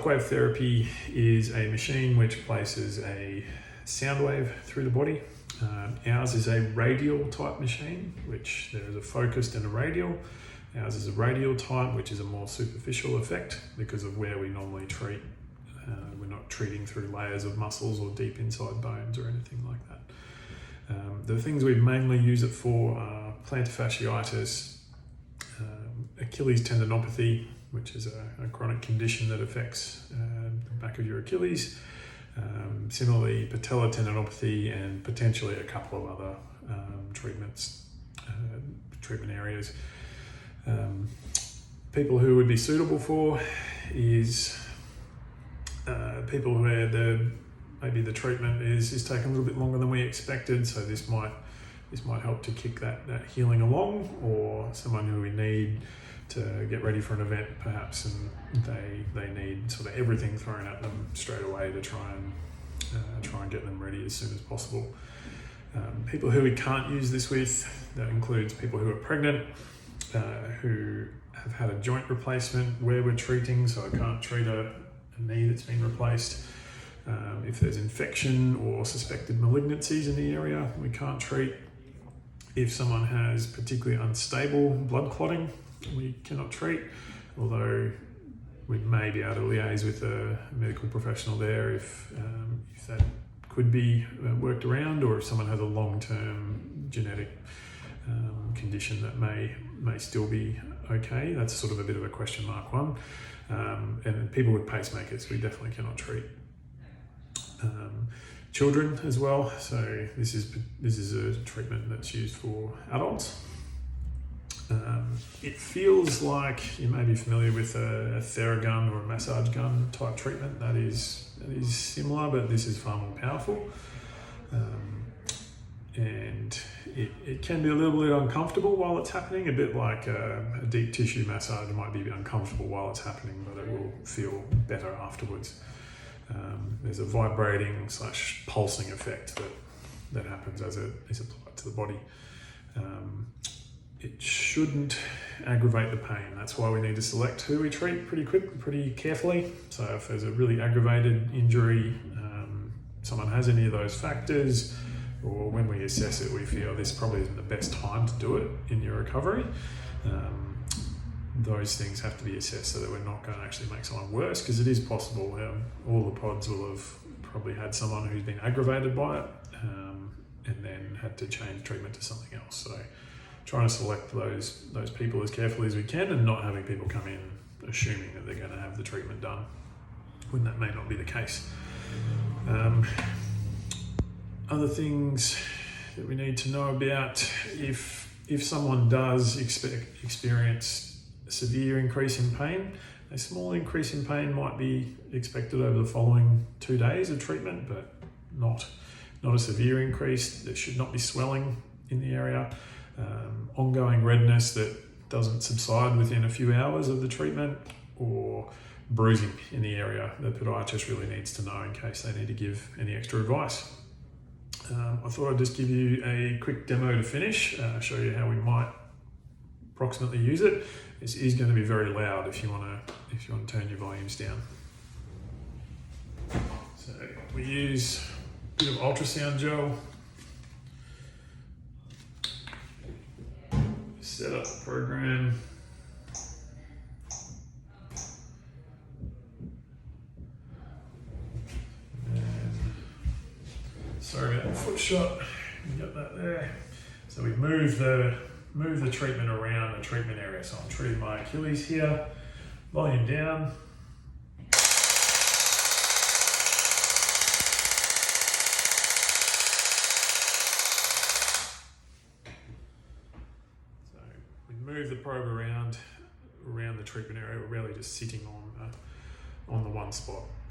Shockwave Therapy is a machine which places a sound wave through the body. Ours is a radial type machine, which there is a focused and a radial. Ours is a radial type, which is a more superficial effect because of where we normally treat. We're not treating through layers of muscles or deep inside bones or anything like that. The things we mainly use it for are plantar fasciitis, Achilles tendinopathy, which is a chronic condition that affects the back of your Achilles. Similarly, patella tendinopathy and potentially a couple of other treatment areas. People who would be suitable for is people where maybe the treatment is taking a little bit longer than we expected, so this might help to kick that healing along, or someone who we need to get ready for an event perhaps, and they need sort of everything thrown at them straight away to try and get them ready as soon as possible. People who we can't use this with, that includes people who are pregnant, who have had a joint replacement where we're treating, so I can't treat a knee that's been replaced. If there's infection or suspected malignancies in the area, we can't treat. If someone has particularly unstable blood clotting, we cannot treat, although we may be able to liaise with a medical professional there if that could be worked around, or if someone has a long-term genetic condition that may still be okay. That's sort of a bit of a question mark one. And people with pacemakers, we definitely cannot treat. Children as well, so this is a treatment that's used for adults. It feels like you may be familiar with a Theragun or a massage gun type treatment. That is similar, but this is far more powerful. And it can be a little bit uncomfortable while it's happening, a bit like a deep tissue massage might be a bit uncomfortable while it's happening, but it will feel better afterwards. There's a vibrating / pulsing effect that happens as it is applied to the body. It shouldn't aggravate the pain. That's why we need to select who we treat pretty carefully. So if there's a really aggravated injury, someone has any of those factors, or when we assess it, we feel this probably isn't the best time to do it in your recovery, those things have to be assessed so that we're not going to actually make someone worse, because it is possible. All the pods will have probably had someone who's been aggravated by it and then had to change treatment to something else. So trying to select those people as carefully as we can, and not having people come in assuming that they're going to have the treatment done when that may not be the case. Other things that we need to know about: if someone does experience a severe increase in pain, a small increase in pain might be expected over the following 2 days of treatment, but not a severe increase. There should not be swelling in the area. Ongoing redness that doesn't subside within a few hours of the treatment, or bruising in the area. The podiatrist really needs to know in case they need to give any extra advice. I thought I'd just give you a quick demo to finish, show you how we might approximately use it. This is going to be very loud if you want to turn your volumes down. So we use a bit of ultrasound gel. Set up the program. Sorry about the foot shot. You got that there. So we've moved the treatment around the treatment area. So I'm treating my Achilles here. Volume down. So we move the probe around the treatment area. We're really just sitting on the one spot.